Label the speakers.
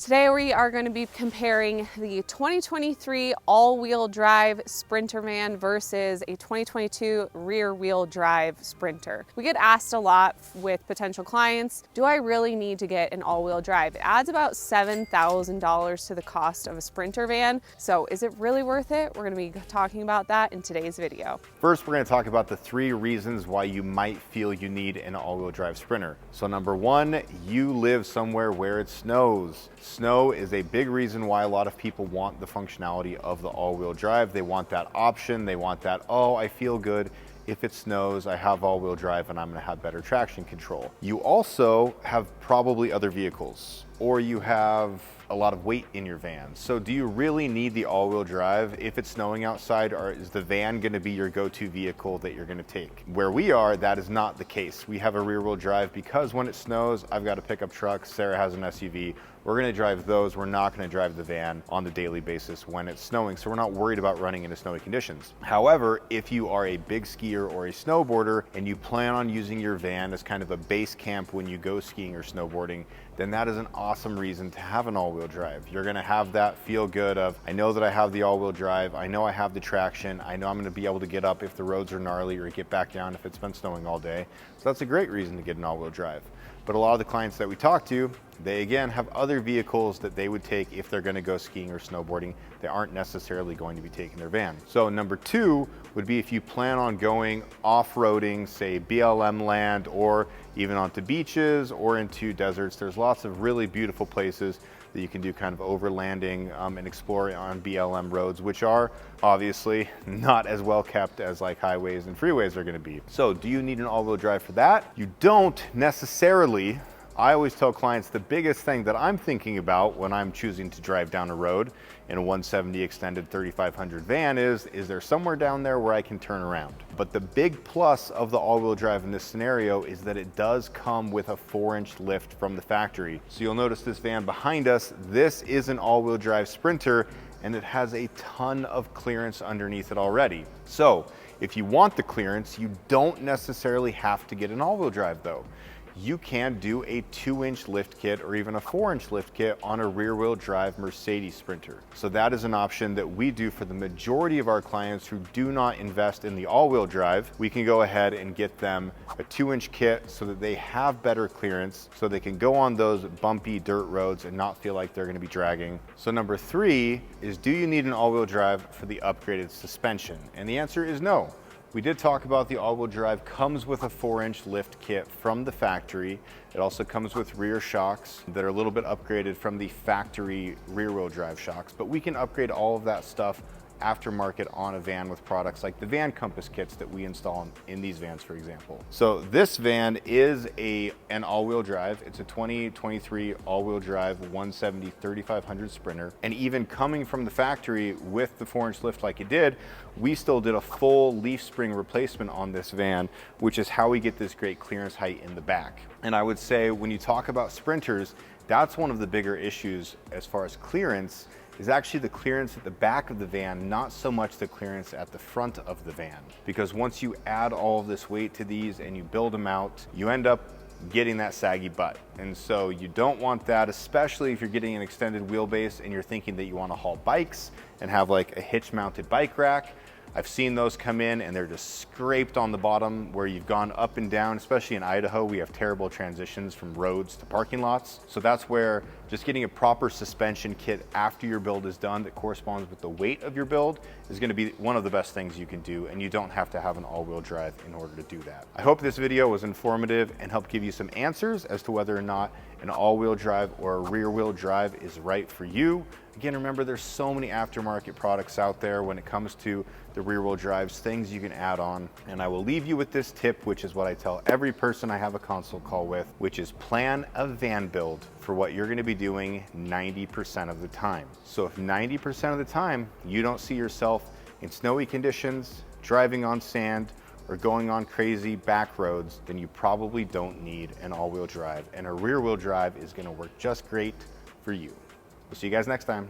Speaker 1: Today we are going to be comparing the 2023 all-wheel drive Sprinter van versus a 2022 rear-wheel drive Sprinter. We get asked a lot with potential clients, do I really need to get an all-wheel drive? It adds about $7,000 to the cost of a Sprinter van, so is it really worth it? We're going to be talking about that in today's video.
Speaker 2: First, we're going to talk about the 3 reasons why you might feel you need an all-wheel drive Sprinter. So number 1, you live somewhere where it snows. Snow is a big reason why a lot of people want the functionality of the all-wheel drive. They want that option. They want that, oh, I feel good. If it snows, I have all-wheel drive and I'm going to have better traction control. You also have probably other vehicles, or you have a lot of weight in your van. So do you really need the all-wheel drive if it's snowing outside, or is the van going to be your go-to vehicle that you're going to take? Where we are, that is not the case. We have a rear-wheel drive because when it snows, I've got a pickup truck, Sarah has an SUV. We're going to drive those. We're not going to drive the van on the daily basis when it's snowing, so we're not worried about running into snowy conditions. However, if you are a big skier or a snowboarder and you plan on using your van as kind of a base camp when you go skiing or snowboarding, then that is an awesome reason to have an all-wheel drive. You're going to have that feel good of, I know that I have the all-wheel drive, I know I have the traction, I know I'm going to be able to get up if the roads are gnarly or get back down if it's been snowing all day. So that's a great reason to get an all-wheel drive. But a lot of the clients that we talk to, they again have other vehicles that they would take if they're going to go skiing or snowboarding. They aren't necessarily going to be taking their van. So number 2 would be if you plan on going off-roading, say BLM land, or even onto beaches or into deserts. There's lots of really beautiful places that you can do kind of overlanding and exploring on BLM roads, which are obviously not as well kept as like highways and freeways are going to be. So do you need an all-wheel drive for that? You don't necessarily. I always tell clients the biggest thing that I'm thinking about when I'm choosing to drive down a road in a 170 extended 3500 van is there somewhere down there where I can turn around? But the big plus of the all-wheel drive in this scenario is that it does come with a 4-inch lift from the factory. So you'll notice this van behind us, this is an all-wheel drive Sprinter, and it has a ton of clearance underneath it already. So if you want the clearance, you don't necessarily have to get an all-wheel drive though. You can do a 2-inch lift kit or even a 4-inch lift kit on a rear-wheel drive Mercedes Sprinter. So that is an option that we do for the majority of our clients who do not invest in the all-wheel drive. We can go ahead and get them a 2-inch kit so that they have better clearance, so they can go on those bumpy dirt roads and not feel like they're going to be dragging. So number 3 is, do you need an all-wheel drive for the upgraded suspension? And the answer is no. We did talk about the all-wheel drive comes with a 4-inch lift kit from the factory. It also comes with rear shocks that are a little bit upgraded from the factory rear-wheel drive shocks, but we can upgrade all of that stuff aftermarket on a van with products like the van compass kits that we install in these vans, for example. So this van is an all-wheel drive. It's a 2023 all-wheel drive 170 3500 Sprinter. And even coming from the factory with the 4-inch lift like it did, we still did a full leaf spring replacement on this van, which is how we get this great clearance height in the back. And I would say when you talk about Sprinters, that's one of the bigger issues as far as clearance is actually the clearance at the back of the van, not so much the clearance at the front of the van. Because once you add all of this weight to these and you build them out, you end up getting that saggy butt. And so you don't want that, especially if you're getting an extended wheelbase and you're thinking that you want to haul bikes and have like a hitch mounted bike rack. I've seen those come in and they're just scraped on the bottom where you've gone up and down, especially in Idaho. We have terrible transitions from roads to parking lots. So that's where just getting a proper suspension kit after your build is done that corresponds with the weight of your build is going to be one of the best things you can do, and you don't have to have an all-wheel drive in order to do that. I hope this video was informative and helped give you some answers as to whether or not an all-wheel drive or a rear-wheel drive is right for you. Again, remember there's so many aftermarket products out there when it comes to the rear-wheel drives, things you can add on. And I will leave you with this tip, which is what I tell every person I have a consult call with, which is plan a van build for what you're going to be doing 90% of the time. So if 90% of the time you don't see yourself in snowy conditions, driving on sand, or going on crazy back roads, then you probably don't need an all-wheel drive, and a rear-wheel drive is going to work just great for you. We'll see you guys next time.